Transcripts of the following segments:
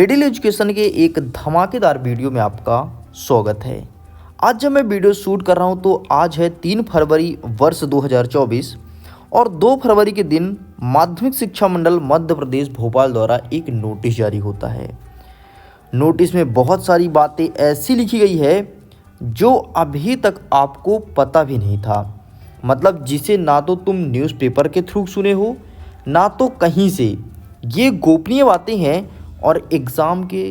Middle education के एक धमाकेदार वीडियो में आपका स्वागत है। आज जब मैं वीडियो शूट कर रहा हूं तो आज है 3 फरवरी वर्ष 2024 और 2 फरवरी के दिन माध्यमिक शिक्षा मंडल मध्य प्रदेश भोपाल द्वारा एक नोटिस जारी होता है। नोटिस में बहुत सारी बातें ऐसी लिखी गई है जो अभी तक आपको पता भी नहीं था, मतलब जिसे ना तो तुम न्यूज़पेपर के थ्रू सुने हो ना तो कहीं से। ये गोपनीय बातें हैं और एग्ज़ाम के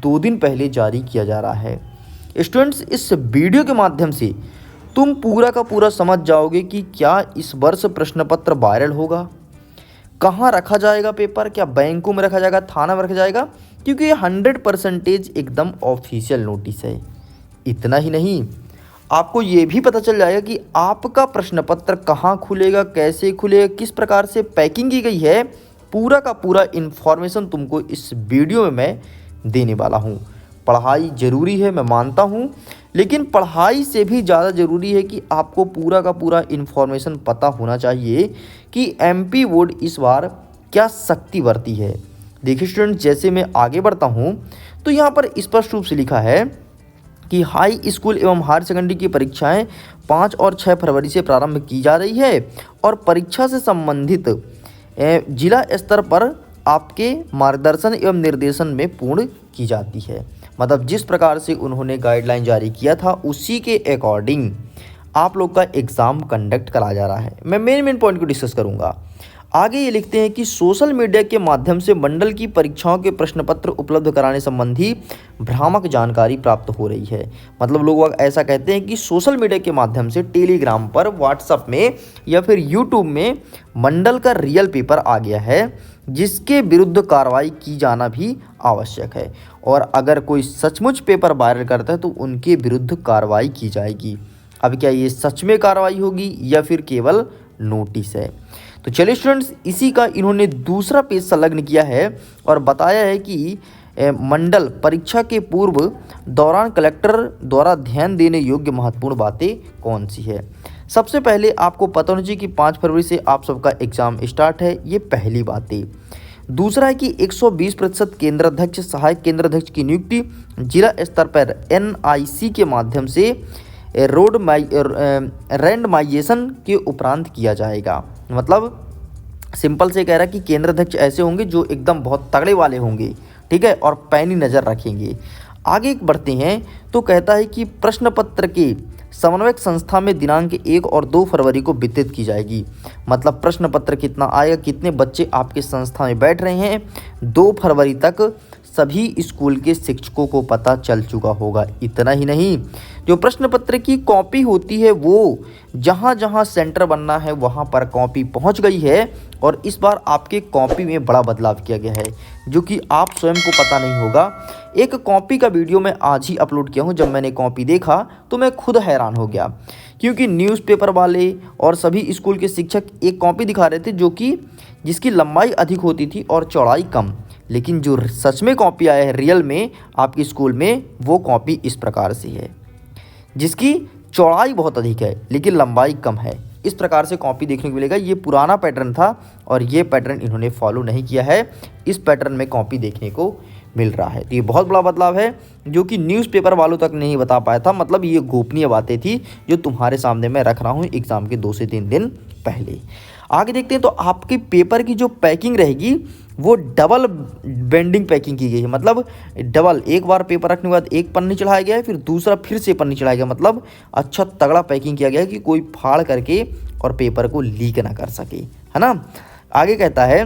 2 दिन पहले जारी किया जा रहा है। स्टूडेंट्स, इस वीडियो के माध्यम से तुम पूरा का पूरा समझ जाओगे कि क्या इस वर्ष प्रश्न पत्र वायरल होगा, कहाँ रखा जाएगा पेपर, क्या बैंकों में रखा जाएगा, थाना में रखा जाएगा, क्योंकि ये 100% एकदम ऑफिशियल नोटिस है। इतना ही नहीं, आपको ये भी पता चल जाएगा कि आपका प्रश्न पत्र कहाँ खुलेगा, कैसे खुलेगा, किस प्रकार से पैकिंग की गई है। पूरा का पूरा इन्फॉर्मेशन तुमको इस वीडियो में मैं देने वाला हूँ। पढ़ाई ज़रूरी है, मैं मानता हूँ, लेकिन पढ़ाई से भी ज़्यादा ज़रूरी है कि आपको पूरा का पूरा इन्फॉर्मेशन पता होना चाहिए कि एमपी बोर्ड इस बार क्या सख्ती बरती है। देखिए स्टूडेंट, जैसे मैं आगे बढ़ता हूँ तो यहाँ पर स्पष्ट रूप से लिखा है कि हाई स्कूल एवं हायर सेकेंडरी की परीक्षाएं 5 और 6 फरवरी से प्रारंभ की जा रही है और परीक्षा से संबंधित जिला स्तर पर आपके मार्गदर्शन एवं निर्देशन में पूर्ण की जाती है। मतलब जिस प्रकार से उन्होंने गाइडलाइन जारी किया था उसी के अकॉर्डिंग आप लोग का एग्ज़ाम कंडक्ट करा जा रहा है। मैं मेन पॉइंट को डिस्कस करूँगा। आगे ये लिखते हैं कि सोशल मीडिया के माध्यम से मंडल की परीक्षाओं के प्रश्न पत्र उपलब्ध कराने संबंधी भ्रामक जानकारी प्राप्त हो रही है। मतलब लोग ऐसा कहते हैं कि सोशल मीडिया के माध्यम से टेलीग्राम पर, व्हाट्सएप में या फिर यूट्यूब में मंडल का रियल पेपर आ गया है, जिसके विरुद्ध कार्रवाई की जाना भी आवश्यक है। और अगर कोई सचमुच पेपर वायरल करता है तो उनके विरुद्ध कार्रवाई की जाएगी। अब क्या ये सच में कार्रवाई होगी या फिर केवल नोटिस है? तो चलिए स्टूडेंट्स, इसी का इन्होंने दूसरा पेज संलग्न किया है और बताया है कि मंडल परीक्षा के पूर्व दौरान कलेक्टर द्वारा ध्यान देने योग्य महत्वपूर्ण बातें कौन सी है। सबसे पहले आपको पता होना चाहिए कि 5 फरवरी से आप सबका एग्ज़ाम स्टार्ट है, ये पहली बातें। दूसरा है कि 120% केंद्राध्यक्ष, सहायक केंद्राध्यक्ष की नियुक्ति जिला स्तर पर NIC के माध्यम से रैंडमाइजेशन के उपरांत किया जाएगा। मतलब सिंपल से कह रहा है कि केंद्र अध्यक्ष ऐसे होंगे जो एकदम बहुत तगड़े वाले होंगे, ठीक है, और पैनी नज़र रखेंगे। आगे बढ़ते हैं तो कहता है कि प्रश्न पत्र के समन्वयक संस्था में दिनांक 1 और 2 फरवरी को वितरित की जाएगी। मतलब प्रश्न पत्र कितना आएगा, कितने बच्चे आपके संस्था में बैठ रहे हैं, 2 फरवरी तक सभी स्कूल के शिक्षकों को पता चल चुका होगा। इतना ही नहीं, जो प्रश्न पत्र की कॉपी होती है वो जहाँ जहाँ सेंटर बनना है वहाँ पर कॉपी पहुँच गई है। और इस बार आपके कॉपी में बड़ा बदलाव किया गया है जो कि आप स्वयं को पता नहीं होगा। एक कॉपी का वीडियो मैं आज ही अपलोड किया हूँ। जब मैंने कॉपी देखा तो मैं खुद हैरान हो गया, क्योंकि न्यूज़पेपर वाले और सभी स्कूल के शिक्षक एक कॉपी दिखा रहे थे जो कि जिसकी लंबाई अधिक होती थी और चौड़ाई कम, लेकिन जो सच में कॉपी आया है रियल में आपके स्कूल में, वो कॉपी इस प्रकार से है जिसकी चौड़ाई बहुत अधिक है लेकिन लंबाई कम है। इस प्रकार से कॉपी देखने को मिलेगा। ये पुराना पैटर्न था और ये पैटर्न इन्होंने फॉलो नहीं किया है। इस पैटर्न में कॉपी देखने को मिल रहा है। तो ये बहुत बड़ा बदलाव है जो कि न्यूज़पेपर वालों तक नहीं बता पाया था। मतलब ये गोपनीय बातें थी जो तुम्हारे सामने मैं रख रहा हूँ एग्ज़ाम के 2 से 3 दिन पहले। आगे देखते हैं तो आपके पेपर की जो पैकिंग रहेगी वो डबल बेंडिंग पैकिंग की गई है। मतलब डबल, एक बार पेपर रखने के बाद एक पन्नी चढ़ाया गया है, फिर दूसरा फिर से पन्नी चढ़ाया गया। मतलब अच्छा तगड़ा पैकिंग किया गया है कि कोई फाड़ करके और पेपर को लीक ना कर सके, है ना। आगे कहता है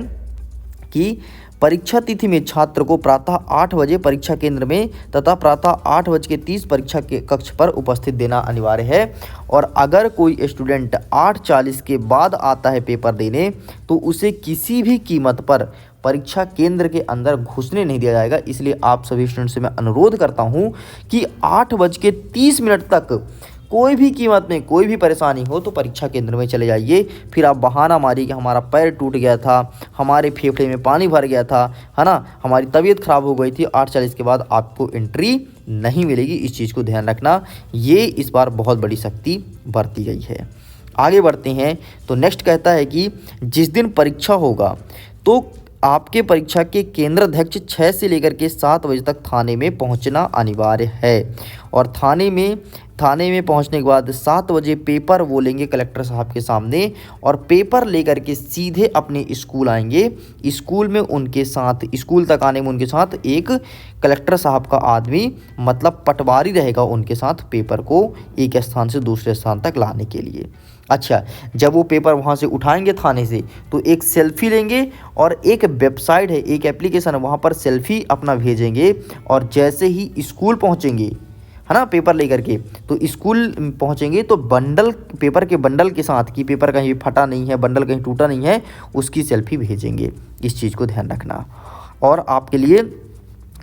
कि परीक्षा तिथि में छात्र को प्रातः 8 बजे परीक्षा केंद्र में तथा प्रातः 8:30 परीक्षा के कक्ष पर उपस्थित देना अनिवार्य है। और अगर कोई स्टूडेंट 8:40 के बाद आता है पेपर देने तो उसे किसी भी कीमत पर परीक्षा केंद्र के अंदर घुसने नहीं दिया जाएगा। इसलिए आप सभी स्टूडेंट से मैं अनुरोध करता हूं कि 8:30 तक कोई भी कीमत में कोई भी परेशानी हो तो परीक्षा केंद्र में चले जाइए। फिर आप बहाना मारिए कि हमारा पैर टूट गया था, हमारे फेफड़े में पानी भर गया था, है ना, हमारी तबीयत ख़राब हो गई थी, 8:40 के बाद आपको एंट्री नहीं मिलेगी। इस चीज़ को ध्यान रखना। ये इस बार बहुत बड़ी सख्ती बरती गई है। आगे बढ़ते हैं तो नेक्स्ट कहता है कि जिस दिन परीक्षा होगा तो आपके परीक्षा के केंद्राध्यक्ष 6 से लेकर के 7 बजे तक थाने में पहुंचना अनिवार्य है। और थाने में पहुंचने के बाद 7 बजे पेपर वो लेंगे कलेक्टर साहब के सामने, और पेपर लेकर के सीधे अपने स्कूल आएंगे। स्कूल में उनके साथ, स्कूल तक आने में उनके साथ एक कलेक्टर साहब का आदमी, मतलब पटवारी रहेगा उनके साथ, पेपर को एक स्थान से दूसरे स्थान तक लाने के लिए। अच्छा, जब वो पेपर वहाँ से उठाएंगे थाने से, तो एक सेल्फी लेंगे और एक वेबसाइट है, एक एप्लीकेशन है, वहाँ पर सेल्फी अपना भेजेंगे। और जैसे ही स्कूल पहुँचेंगे, है ना, पेपर लेकर के, तो स्कूल पहुँचेंगे तो बंडल, पेपर के बंडल के साथ, कि पेपर कहीं फटा नहीं है, बंडल कहीं टूटा नहीं है, उसकी सेल्फी भेजेंगे। इस चीज़ को ध्यान रखना। और आपके लिए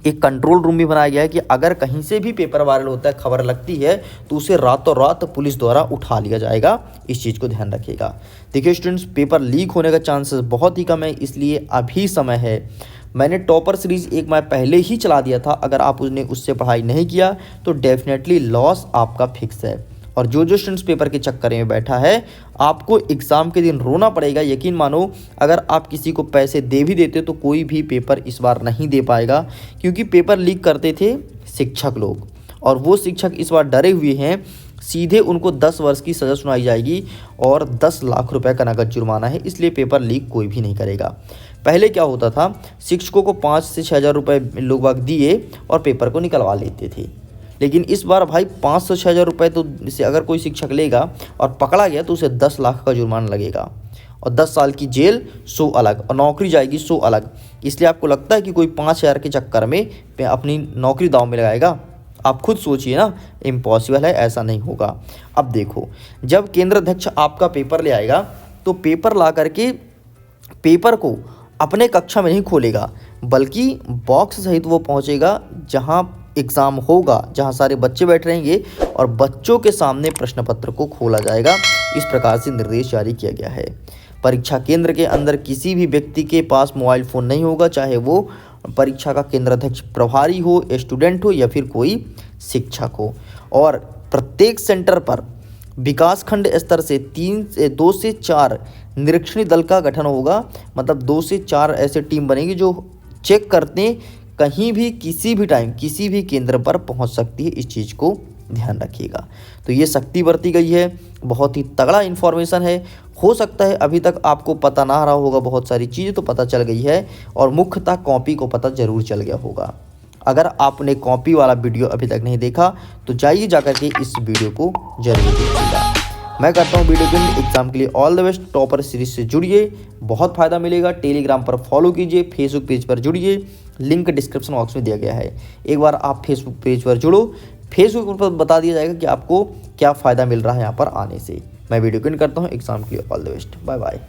एक कंट्रोल रूम भी बनाया गया है कि अगर कहीं से भी पेपर वायरल होता है, खबर लगती है, तो उसे रातों रात पुलिस द्वारा उठा लिया जाएगा। इस चीज़ को ध्यान रखिएगा। देखिए स्टूडेंट्स, पेपर लीक होने का चांसेस बहुत ही कम है, इसलिए अभी समय है। मैंने टॉपर सीरीज़ एक माह पहले ही चला दिया था, अगर आप उससे पढ़ाई नहीं किया तो डेफिनेटली लॉस आपका फिक्स है। और जो स्टूडेंट्स पेपर के चक्कर में बैठा है, आपको एग्ज़ाम के दिन रोना पड़ेगा। यकीन मानो, अगर आप किसी को पैसे दे भी देते तो कोई भी पेपर इस बार नहीं दे पाएगा, क्योंकि पेपर लीक करते थे शिक्षक लोग, और वो शिक्षक इस बार डरे हुए हैं। सीधे उनको 10 वर्ष की सज़ा सुनाई जाएगी और 10 लाख रुपए का नगद जुर्माना है, इसलिए पेपर लीक कोई भी नहीं करेगा। पहले क्या होता था, शिक्षकों को 5 से 6 हज़ार रुपये लोग बाग दिए और पेपर को निकलवा लेते थे। लेकिन इस बार भाई 5 से 6 हज़ार रुपये तो से अगर कोई शिक्षक लेगा और पकड़ा गया तो उसे 10 लाख का जुर्माना लगेगा, और 10 साल की जेल 100 अलग, और नौकरी जाएगी 100 अलग। इसलिए आपको लगता है कि कोई 5,000 के चक्कर में अपनी नौकरी दांव में लगाएगा? आप खुद सोचिए ना, इम्पॉसिबल है, ऐसा नहीं होगा। अब देखो, जब केंद्राध्यक्ष आपका पेपर ले आएगा, तो पेपर ला करके पेपर को अपने कक्षा में नहीं खोलेगा, बल्कि बॉक्स सहित वो पहुंचेगा जहां एग्ज़ाम होगा, जहां सारे बच्चे बैठ रहेंगे, और बच्चों के सामने प्रश्न पत्र को खोला जाएगा। इस प्रकार से निर्देश जारी किया गया है। परीक्षा केंद्र के अंदर किसी भी व्यक्ति के पास मोबाइल फ़ोन नहीं होगा, चाहे वो परीक्षा का केंद्राध्यक्ष प्रभारी हो, स्टूडेंट हो, या फिर कोई शिक्षक हो। और प्रत्येक सेंटर पर विकासखंड स्तर से 2 से 4 निरीक्षणी दल का गठन होगा। मतलब 2 से 4 ऐसे टीम बनेगी जो चेक करते हैं, कहीं भी किसी भी टाइम किसी भी केंद्र पर पहुंच सकती है। इस चीज़ को ध्यान रखिएगा। तो ये सख्ती बरती गई है, बहुत ही तगड़ा इन्फॉर्मेशन है। हो सकता है अभी तक आपको पता ना रहा होगा, बहुत सारी चीज़ें तो पता चल गई है, और मुख्यतः कॉपी को पता ज़रूर चल गया होगा। अगर आपने कॉपी वाला वीडियो अभी तक नहीं देखा तो जाइए जाकर के इस वीडियो को जरूर देखिएगा। मैं करता हूँ वीडियो के एग्जाम के लिए all the best. Topper series से जुड़िए, बहुत फ़ायदा मिलेगा। टेलीग्राम पर फॉलो कीजिए, फेसबुक पेज पर जुड़िए, लिंक डिस्क्रिप्शन बॉक्स में दिया गया है। एक बार आप फेसबुक पेज पर जुड़ो, फेसबुक पर बता दिया जाएगा कि आपको क्या फ़ायदा मिल रहा है यहाँ पर आने से। मैं वीडियो को करता हूँ एग्जाम के लिए all the best. Bye bye.